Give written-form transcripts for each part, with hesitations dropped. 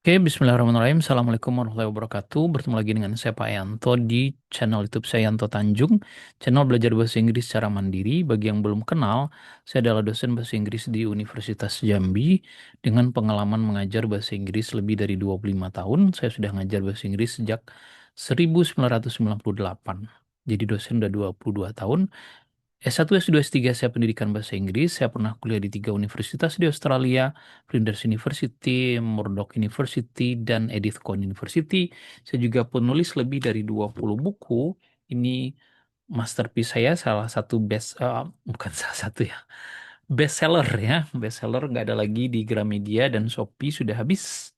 Oke, bismillahirrahmanirrahim. Assalamualaikum warahmatullahi wabarakatuh. Bertemu lagi dengan saya Pak Yanto di channel YouTube saya Yanto Tanjung, channel belajar bahasa Inggris secara mandiri. Bagi yang belum kenal, saya adalah dosen bahasa Inggris di Universitas Jambi dengan pengalaman mengajar bahasa Inggris lebih dari 25 tahun. Saya sudah ngajar bahasa Inggris sejak 1998. Jadi dosen udah 22 tahun. S1, S2, S3 saya pendidikan bahasa Inggris. Saya pernah kuliah di 3 universitas di Australia, Flinders University, Murdoch University, dan Edith Cowan University. Saya juga penulis lebih dari 20 buku. Ini masterpiece saya, salah satu bukan salah satu ya, bestseller ya. Bestseller nggak ada lagi di Gramedia dan Shopee sudah habis.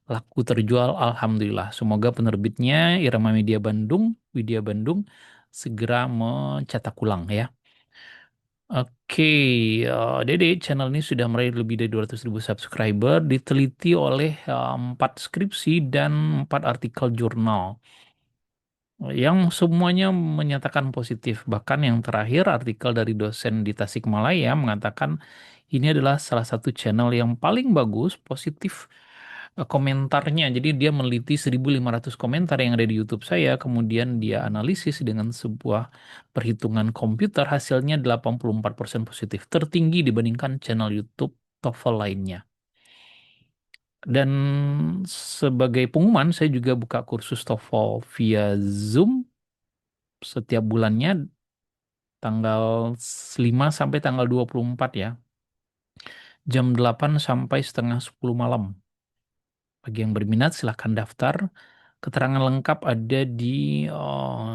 Laku terjual, Alhamdulillah. Semoga penerbitnya Irama Media Bandung, Widya Bandung, segera mencetak ulang ya. Oke, Dede, channel ini sudah meraih lebih dari 200.000 subscriber, diteliti oleh 4 skripsi dan 4 artikel jurnal, yang semuanya menyatakan positif. Bahkan yang terakhir, artikel dari dosen di Tasikmalaya mengatakan ini adalah salah satu channel yang paling bagus, positif komentarnya. Jadi dia meneliti 1.500 komentar yang ada di YouTube saya, kemudian dia analisis dengan sebuah perhitungan komputer, hasilnya 84% positif, tertinggi dibandingkan channel YouTube TOEFL lainnya. Dan sebagai pengumuman, saya juga buka kursus TOEFL via Zoom setiap bulannya, tanggal 5 sampai tanggal 24 ya, jam 8 sampai setengah 10 malam. Bagi yang berminat silahkan daftar. Keterangan lengkap ada di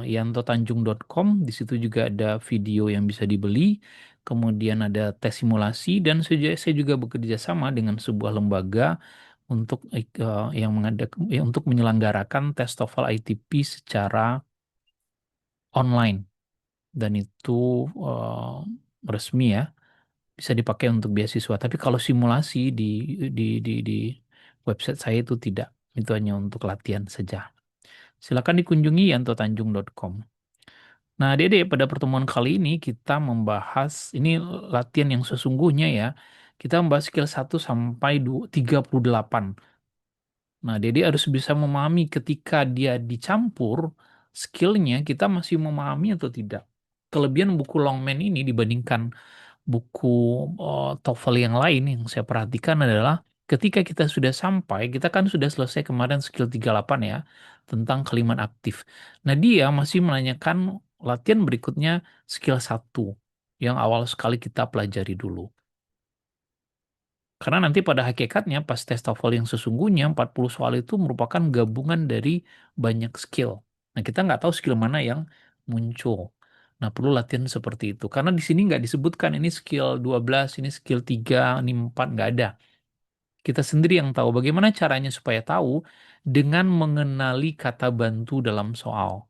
yantotanjung.com. Di situ juga ada video yang bisa dibeli. Kemudian ada tes simulasi dan saya juga bekerja sama dengan sebuah lembaga untuk untuk menyelenggarakan tes TOEFL ITP secara online, dan itu eh, resmi ya, bisa dipakai untuk beasiswa. Tapi kalau simulasi di website saya itu tidak, itu hanya untuk latihan saja. Silakan dikunjungi yantotanjung.com. Nah, Dede, pada pertemuan kali ini kita membahas ini latihan yang sesungguhnya ya. Kita membahas skill 1 sampai 38. Nah, Dede harus bisa memahami ketika dia dicampur skillnya, kita masih memahami atau tidak. Kelebihan buku Longman ini dibandingkan buku TOEFL yang lain yang saya perhatikan adalah ketika kita sudah sampai, kita kan sudah selesai kemarin skill 38 ya, tentang kalimat aktif. Nah, dia masih menanyakan latihan berikutnya, skill 1 yang awal sekali kita pelajari dulu. Karena nanti pada hakikatnya pas tes TOEFL yang sesungguhnya 40 soal itu merupakan gabungan dari banyak skill. Nah, kita nggak tahu skill mana yang muncul. Nah, perlu latihan seperti itu. Karena di sini nggak disebutkan ini skill 12, ini skill 3, ini 4, nggak ada. Kita sendiri yang tahu bagaimana caranya supaya tahu dengan mengenali kata bantu dalam soal.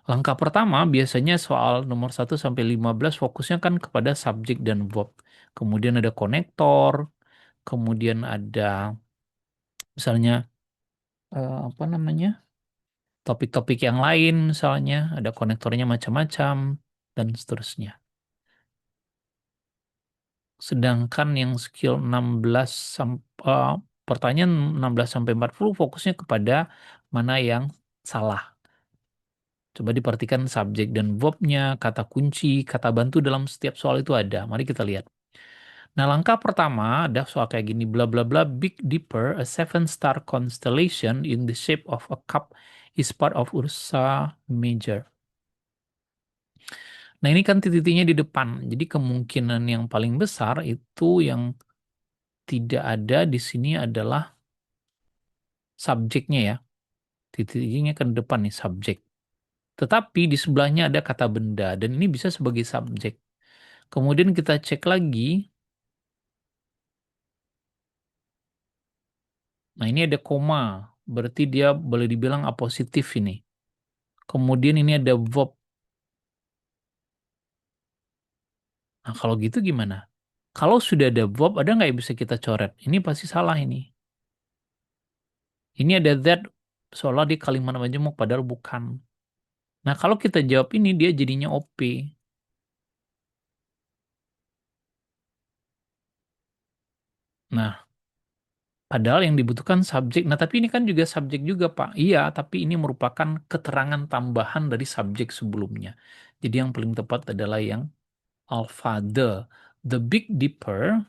Langkah pertama biasanya soal nomor 1 sampai 15 fokusnya kan kepada subjek dan verb. Kemudian ada konektor, kemudian ada misalnya apa namanya, topik-topik yang lain, misalnya ada konektornya macam-macam dan seterusnya. Sedangkan yang skill 16 pertanyaan 16 sampai 40 fokusnya kepada mana yang salah. Coba diperhatikan subjek dan verbnya, kata kunci, kata bantu dalam setiap soal itu ada. Mari kita lihat. Nah, langkah pertama ada soal kayak gini, bla bla bla, Big Dipper, a seven-star constellation in the shape of a cup, is part of Ursa Major. Nah, ini kan titik-titiknya di depan. Jadi kemungkinan yang paling besar itu yang tidak ada di sini adalah subjeknya ya. Titik-titiknya ke depan nih, subjek. Tetapi di sebelahnya ada kata benda dan ini bisa sebagai subjek. Kemudian kita cek lagi. Nah, ini ada koma. Berarti dia boleh dibilang apositif ini. Kemudian ini ada verb. Nah, kalau gitu gimana? Kalau sudah ada verb, ada nggak yang bisa kita coret? Ini pasti salah ini. Ini ada that, seolah di kalimat majemuk, padahal bukan. Nah, kalau kita jawab ini, dia jadinya OP. Nah, Padahal yang dibutuhkan subjek. Nah, tapi ini kan juga subjek juga, Pak. Iya, tapi ini merupakan keterangan tambahan dari subjek sebelumnya. Jadi yang paling tepat adalah yang alpha. The Big Dipper,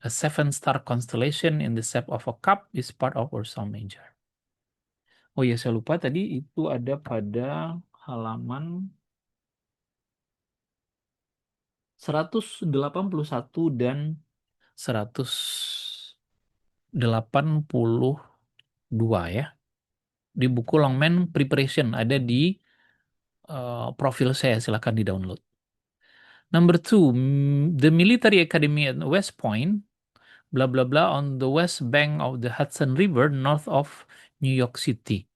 a seven-star constellation in the shape of a cup, is part of Ursa Major. Oh ya, saya lupa tadi itu ada pada halaman 181 dan 182 ya. Di buku Longman Preparation ada di profil saya, silahkan di-download. Number two, the military academy at West Point, blah blah blah, on the west bank of the Hudson River, north of New York City.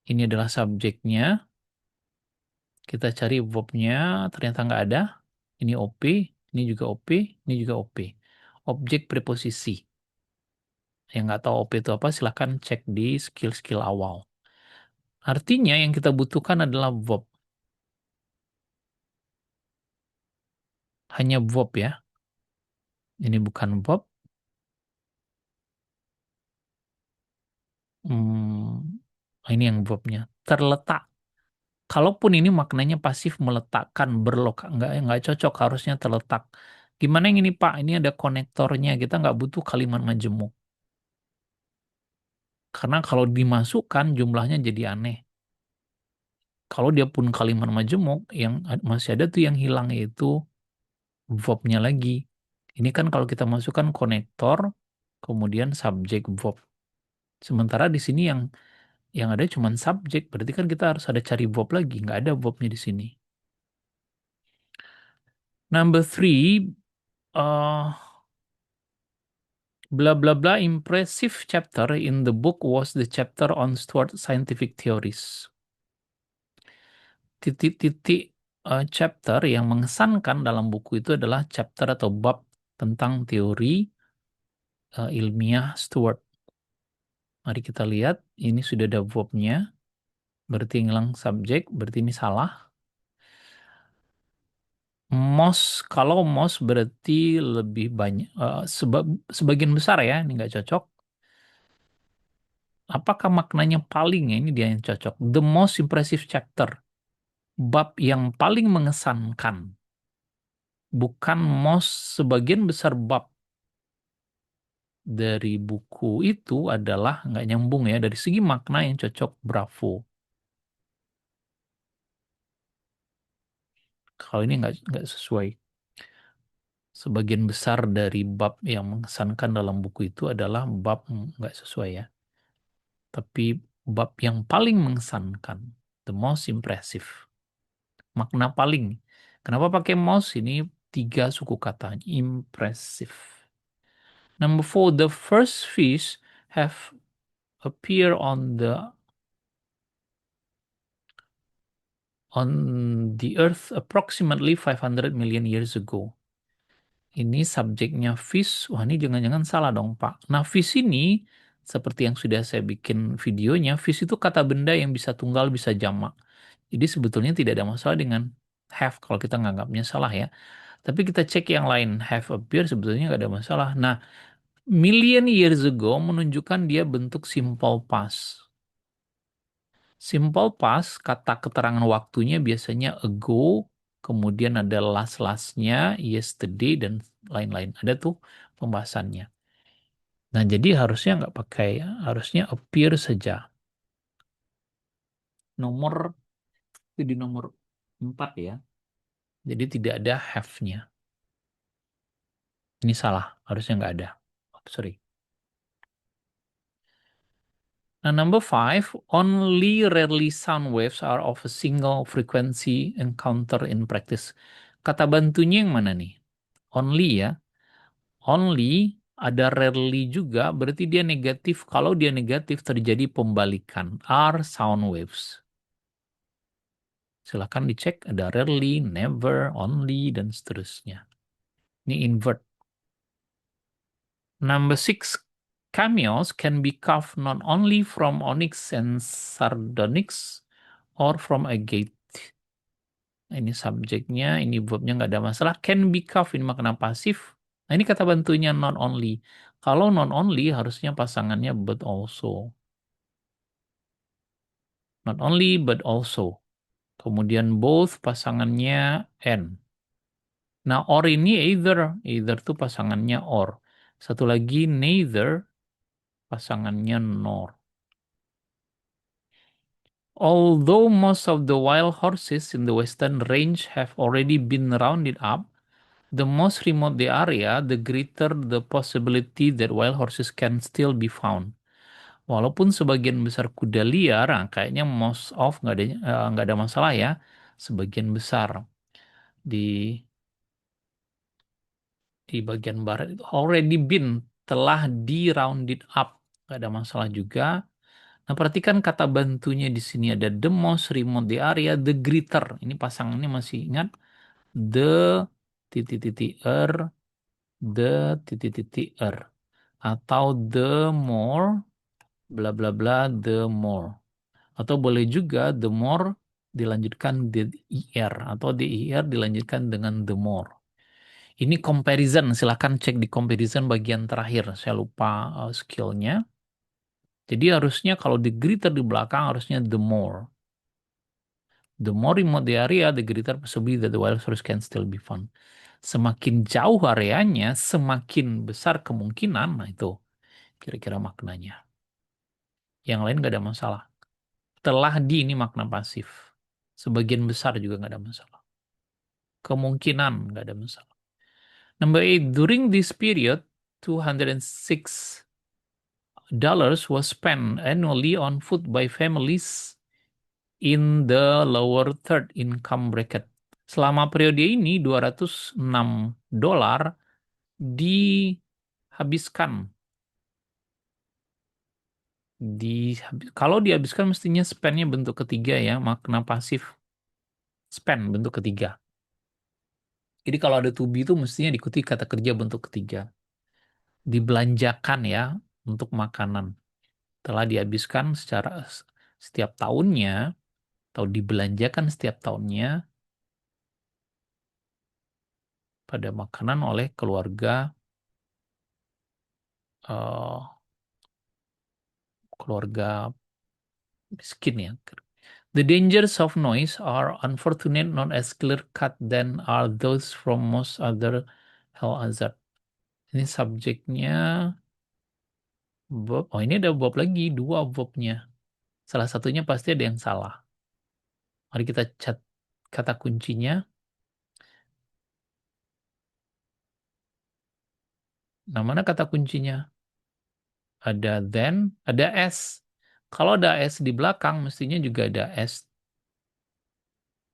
Ini adalah subjeknya. Kita cari verbnya, ternyata nggak ada. Ini OP, ini juga OP, ini juga OP. Objek preposisi. Yang nggak tahu OP itu apa, silahkan cek di skill-skill awal. Artinya yang kita butuhkan adalah verb. Hanya verb ya. Ini bukan verb. Ini yang verbnya. Terletak. Kalaupun ini maknanya pasif meletakkan, berlokak. Nggak cocok, harusnya terletak. Gimana yang ini Pak? Ini ada konektornya. Kita nggak butuh kalimat majemuk. Karena kalau dimasukkan jumlahnya jadi aneh. Kalau dia pun kalimat majemuk, yang masih ada tuh yang hilang yaitu verb-nya lagi. Ini kan kalau kita masukkan konektor, kemudian subjek verb. Sementara di sini yang ada cuma subjek, berarti kan kita harus ada cari verb lagi, nggak ada verbnya di sini. Number three, blah blah blah impressive chapter in the book was the chapter on Stuart scientific theories. Titik-titik chapter yang mengesankan dalam buku itu adalah chapter atau bab tentang teori ilmiah Stuart. Mari kita lihat, ini sudah ada verbnya, berarti ngilang subjek, berarti ini salah. Kalau most berarti lebih banyak, sebagian besar ya, ini nggak cocok. Apakah maknanya paling ya? Ini dia yang cocok. The most impressive chapter. Bab yang paling mengesankan. Bukan most, sebagian besar bab dari buku itu adalah nggak nyambung ya. Dari segi makna yang cocok, bravo. Kalau ini nggak sesuai. Sebagian besar dari bab yang mengesankan dalam buku itu adalah bab nggak sesuai ya. Tapi bab yang paling mengesankan. The most impressive. Makna paling. Kenapa pakai most? Ini tiga suku kata. Impressive. Number four, the first fish have appear on the Earth approximately 500 million years ago. Ini subjeknya fish. Wah, ini jangan-jangan salah dong, Pak. Nah, fish ini seperti yang sudah saya bikin videonya, fish itu kata benda yang bisa tunggal, bisa jamak. Jadi sebetulnya tidak ada masalah dengan have kalau kita nganggapnya salah ya. Tapi kita cek yang lain, have appear sebetulnya nggak ada masalah. Nah, million years ago menunjukkan dia bentuk simple past. Simple past, kata keterangan waktunya biasanya ago, kemudian ada last-lastnya, yesterday, dan lain-lain. Ada tuh pembahasannya. Nah, jadi harusnya nggak pakai, harusnya appear saja. Nomor, itu di nomor 4 ya. Jadi tidak ada have-nya. Ini salah, harusnya nggak ada. Oh, sorry. Nah, number five, only rarely sound waves are of a single frequency encounter in practice. Kata bantunya yang mana nih? Only ya. Only ada rarely juga, berarti dia negatif. Kalau dia negatif terjadi pembalikan. Are sound waves. Silahkan dicek, ada rarely, never, only, dan seterusnya. Ini invert. Number six, cameos can be carved not only from onyx and sardonyx or from agate. Ini subjeknya, ini verbnya nggak ada masalah. Can be carved, ini makna pasif. Nah, ini kata bantunya not only. Kalau not only harusnya pasangannya but also. Not only but also. Kemudian both pasangannya and. Nah, or ini either. Either tuh pasangannya or. Satu lagi neither pasangannya nor. Although most of the wild horses in the western range have already been rounded up, the most remote the area, the greater the possibility that wild horses can still be found. Walaupun sebagian besar kuda liar, nah, kayaknya most of nggak ada masalah ya. Sebagian besar di di bagian barat itu already been telah di rounded up, nggak ada masalah juga. Nah, perhatikan kata bantunya di sini ada the most remote the area, the greater. Ini pasangannya masih ingat the titik-titik the titik-titik atau the more bla bla bla the more. Atau boleh juga the more dilanjutkan the er atau the er dilanjutkan dengan the more. Ini comparison, silahkan cek di comparison bagian terakhir. Saya lupa skillnya. Jadi harusnya kalau the greater di belakang harusnya the more. The more remote the area, the greater possibility that the wild source can still be found. Semakin jauh areanya, semakin besar kemungkinan. Nah itu kira-kira maknanya. Yang lain nggak ada masalah. Telah di ini makna pasif. Sebagian besar juga nggak ada masalah. Kemungkinan nggak ada masalah. Number 8, during this period, $206 was spent annually on food by families in the lower third income bracket. Selama periode ini $206 dihabiskan. Kalau dihabiskan mestinya spend-nya bentuk ketiga ya, makna pasif spend bentuk ketiga. Jadi kalau ada to be itu mestinya diikuti kata kerja bentuk ketiga. Dibelanjakan ya untuk makanan. Telah dihabiskan secara setiap tahunnya atau dibelanjakan setiap tahunnya pada makanan oleh eh, keluarga miskin ya. The dangers of noise are unfortunate, not as clear-cut than are those from most other health hazard. Ini subjeknya verb. Oh, ini ada verb lagi, dua verbnya. Salah satunya pasti ada yang salah. Mari kita cat kata kuncinya. Nah, mana kata kuncinya? Ada then, ada s. Kalau ada s di belakang, mestinya juga ada s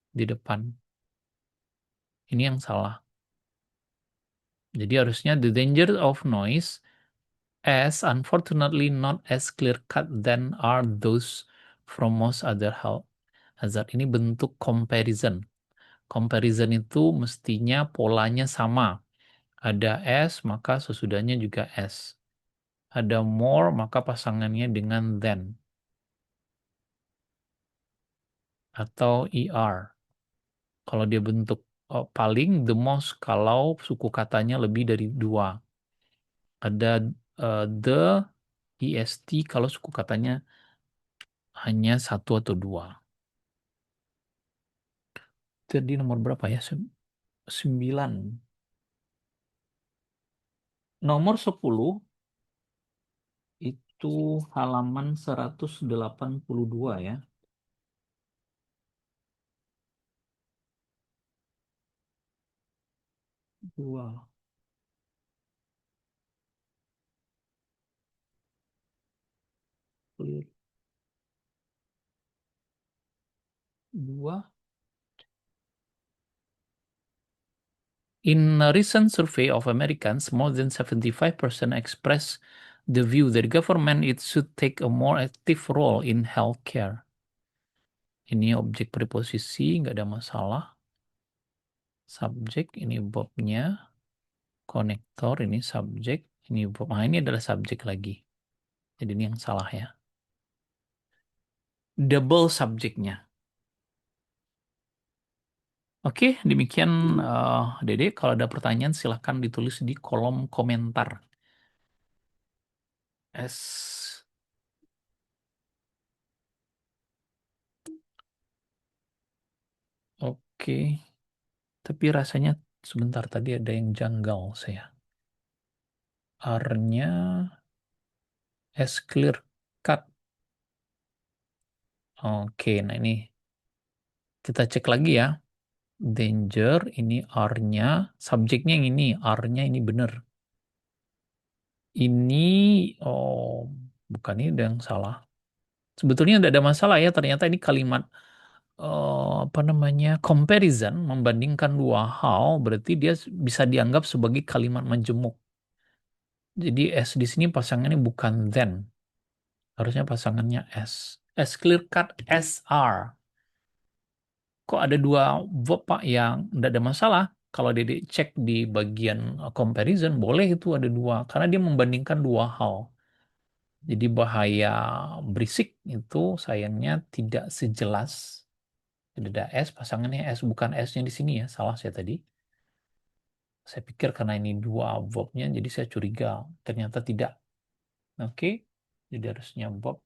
di depan. Ini yang salah. Jadi harusnya the danger of noise as unfortunately not as clear-cut than are those from most other health hazard. Ini bentuk comparison. Comparison itu mestinya polanya sama. Ada S, maka sesudahnya juga S. Ada more, maka pasangannya dengan than. Atau ER. Kalau dia bentuk paling, the most, kalau suku katanya lebih dari dua. Ada the, est, kalau suku katanya hanya satu atau dua. Jadi nomor berapa ya? 9. Nomor 10 itu halaman 182 ya. Dua. Dua. In a recent survey of Americans, more than 75% express the view that government it should take a more active role in healthcare. Ini objek preposisi, nggak ada masalah. Subjek, ini verbnya. Konektor, ini subjek. Ini verb. Nah, ini adalah subjek lagi. Jadi ini yang salah ya. Double subjeknya. Oke, demikian Dede. Kalau ada pertanyaan silahkan ditulis di kolom komentar. S. Oke. Tapi rasanya sebentar tadi ada yang janggal saya. R-nya S clear cut. Oke, nah ini kita cek lagi ya. Danger, ini R-nya. Subjeknya yang ini, R-nya ini benar. Ini, oh, bukan ini udah yang salah. Sebetulnya tidak ada masalah ya. Ternyata ini kalimat apa namanya comparison membandingkan dua hal berarti dia bisa dianggap sebagai kalimat majemuk. Jadi S di sini pasangannya bukan then, harusnya pasangannya S. S clear cut SR. Kok ada dua verb Pak yang tidak ada masalah? Kalau dia cek di bagian comparison boleh itu ada dua karena dia membandingkan dua hal. Jadi bahaya berisik itu sayangnya tidak sejelas. Tidak ada S, pasangannya S bukan S-nya di sini ya, salah saya tadi. Saya pikir karena ini dua verbnya, jadi saya curiga. Ternyata tidak. Oke, jadi harusnya verb.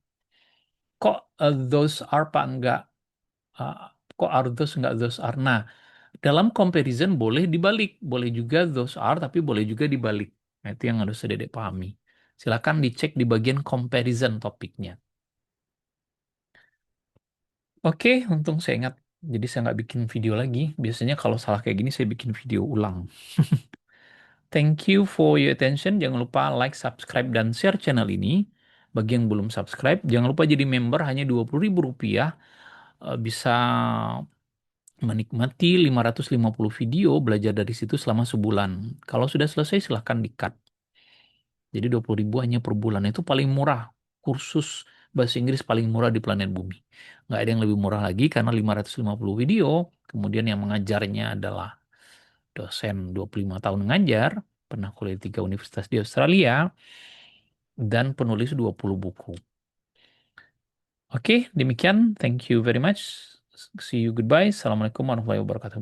Kok those are Pak enggak? uh, Kok are those enggak those are? Nah, dalam comparison boleh dibalik. Boleh juga those are, tapi boleh juga dibalik. Nah, itu yang harus Dedek pahami. Silakan dicek di bagian comparison topiknya. Oke, untung saya ingat. Jadi saya nggak bikin video lagi. Biasanya kalau salah kayak gini saya bikin video ulang. Thank you for your attention. Jangan lupa like, subscribe, dan share channel ini. Bagi yang belum subscribe, jangan lupa jadi member hanya Rp20.000. Bisa menikmati 550 video belajar dari situ selama sebulan. Kalau sudah selesai silahkan di-cut. Jadi 20.000 hanya per bulan. Itu paling murah. Kursus bahasa Inggris paling murah di planet bumi. Nggak ada yang lebih murah lagi karena 550 video. Kemudian yang mengajarnya adalah dosen 25 tahun ngajar, pernah kuliah di 3 universitas di Australia, dan penulis 20 buku. Oke, demikian. Thank you very much. See you, goodbye. Assalamualaikum warahmatullahi wabarakatuh.